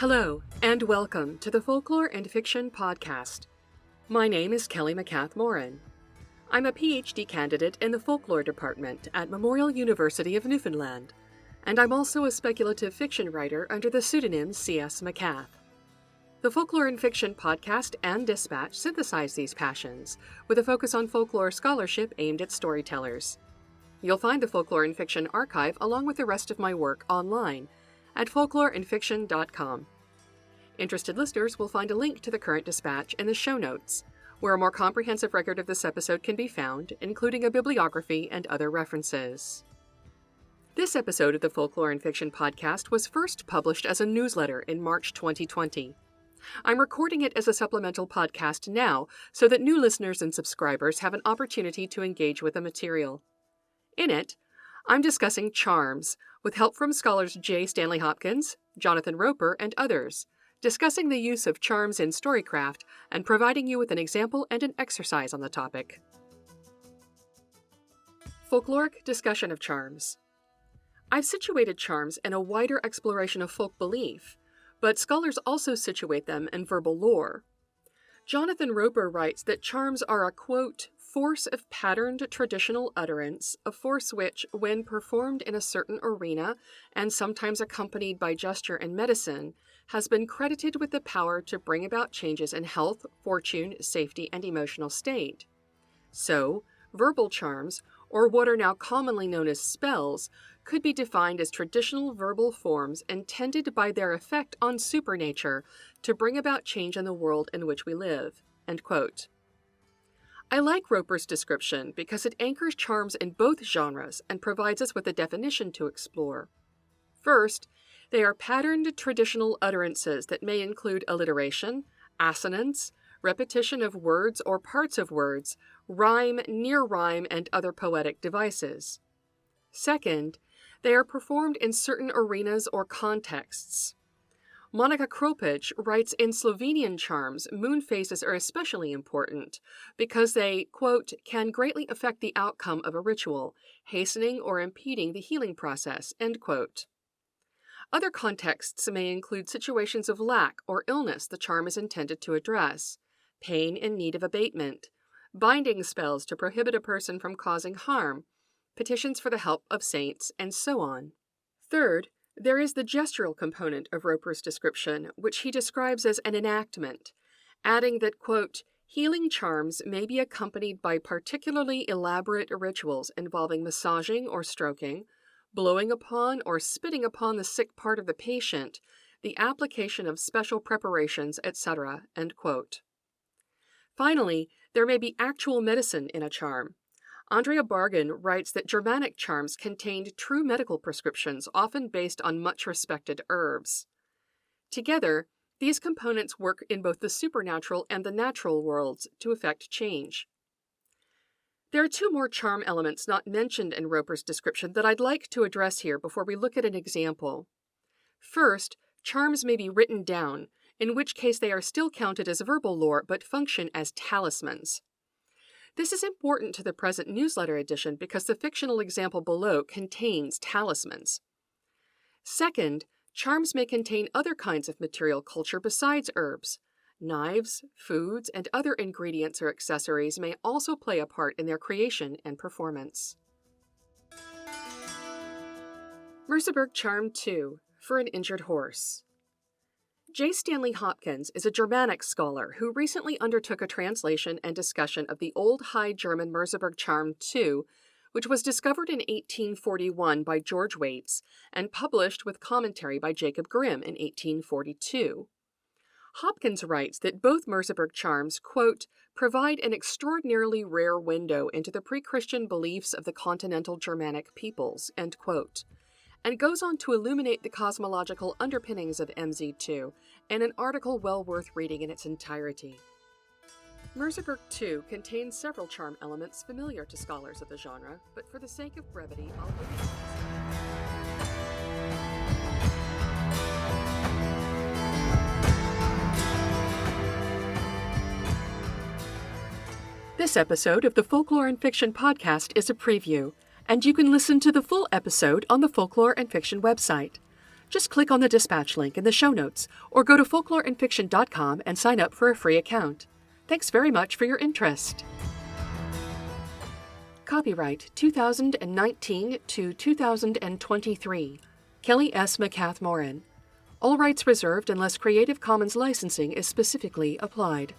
Hello, and welcome to the Folklore and Fiction Podcast. My name is Kelly MacCath-Moran. I'm a PhD candidate in the Folklore Department at Memorial University of Newfoundland, and I'm also a speculative fiction writer under the pseudonym C.S. MacCath. The Folklore and Fiction Podcast and Dispatch synthesize these passions, with a focus on folklore scholarship aimed at storytellers. You'll find the Folklore and Fiction archive along with the rest of my work online at folkloreandfiction.com. Interested listeners will find a link to the current dispatch in the show notes, where a more comprehensive record of this episode can be found, including a bibliography and other references. This episode of the Folklore and Fiction Podcast was first published as a newsletter in March 2020. I'm recording it as a supplemental podcast now so that new listeners and subscribers have an opportunity to engage with the material. In it, I'm discussing charms, with help from scholars J. Stanley Hopkins, Jonathan Roper, and others, discussing the use of charms in storycraft and providing you with an example and an exercise on the topic. Folkloric discussion of charms. I've situated charms in a wider exploration of folk belief, but scholars also situate them in verbal lore. Jonathan Roper writes that charms are a, quote, force of patterned traditional utterance, a force which, when performed in a certain arena, and sometimes accompanied by gesture and medicine, has been credited with the power to bring about changes in health, fortune, safety, and emotional state. So, verbal charms, or what are now commonly known as spells, could be defined as traditional verbal forms intended by their effect on supernature to bring about change in the world in which we live. End quote. I like Roper's description because it anchors charms in both genres and provides us with a definition to explore. First, they are patterned traditional utterances that may include alliteration, assonance, repetition of words or parts of words, rhyme, near rhyme, and other poetic devices. Second, they are performed in certain arenas or contexts. Monica Kropic writes in Slovenian charms, moon phases are especially important because they, quote, can greatly affect the outcome of a ritual, hastening or impeding the healing process, end quote. Other contexts may include situations of lack or illness the charm is intended to address, pain in need of abatement, binding spells to prohibit a person from causing harm, petitions for the help of saints, and so on. Third, there is the gestural component of Roper's description, which he describes as an enactment, adding that, quote, healing charms may be accompanied by particularly elaborate rituals involving massaging or stroking, blowing upon or spitting upon the sick part of the patient, the application of special preparations, etc., end quote. Finally, there may be actual medicine in a charm. Andrea Bargan writes that Germanic charms contained true medical prescriptions, often based on much respected herbs. Together, these components work in both the supernatural and the natural worlds to effect change. There are two more charm elements not mentioned in Roper's description that I'd like to address here before we look at an example. First, charms may be written down, in which case they are still counted as verbal lore but function as talismans. This is important to the present newsletter edition because the fictional example below contains talismans. Second, charms may contain other kinds of material culture besides herbs. Knives, foods, and other ingredients or accessories may also play a part in their creation and performance. Merseburg Charm 2, for an injured horse. J. Stanley Hopkins is a Germanic scholar who recently undertook a translation and discussion of the Old High German Merseburg Charm 2, which was discovered in 1841 by George Waits and published with commentary by Jacob Grimm in 1842. Hopkins writes that both Merseburg charms, quote, provide an extraordinarily rare window into the pre-Christian beliefs of the continental Germanic peoples, end quote, and goes on to illuminate the cosmological underpinnings of MZ2 in an article well worth reading in its entirety. Merseburg 2 contains several charm elements familiar to scholars of the genre, but for the sake of brevity, I'll limit it. This episode of the Folklore and Fiction Podcast is a preview, and you can listen to the full episode on the Folklore and Fiction website. Just click on the dispatch link in the show notes or go to folkloreandfiction.com and sign up for a free account. Thanks very much for your interest. Copyright 2019 to 2023. Kelly S. MacCath-Moran. All rights reserved unless Creative Commons licensing is specifically applied.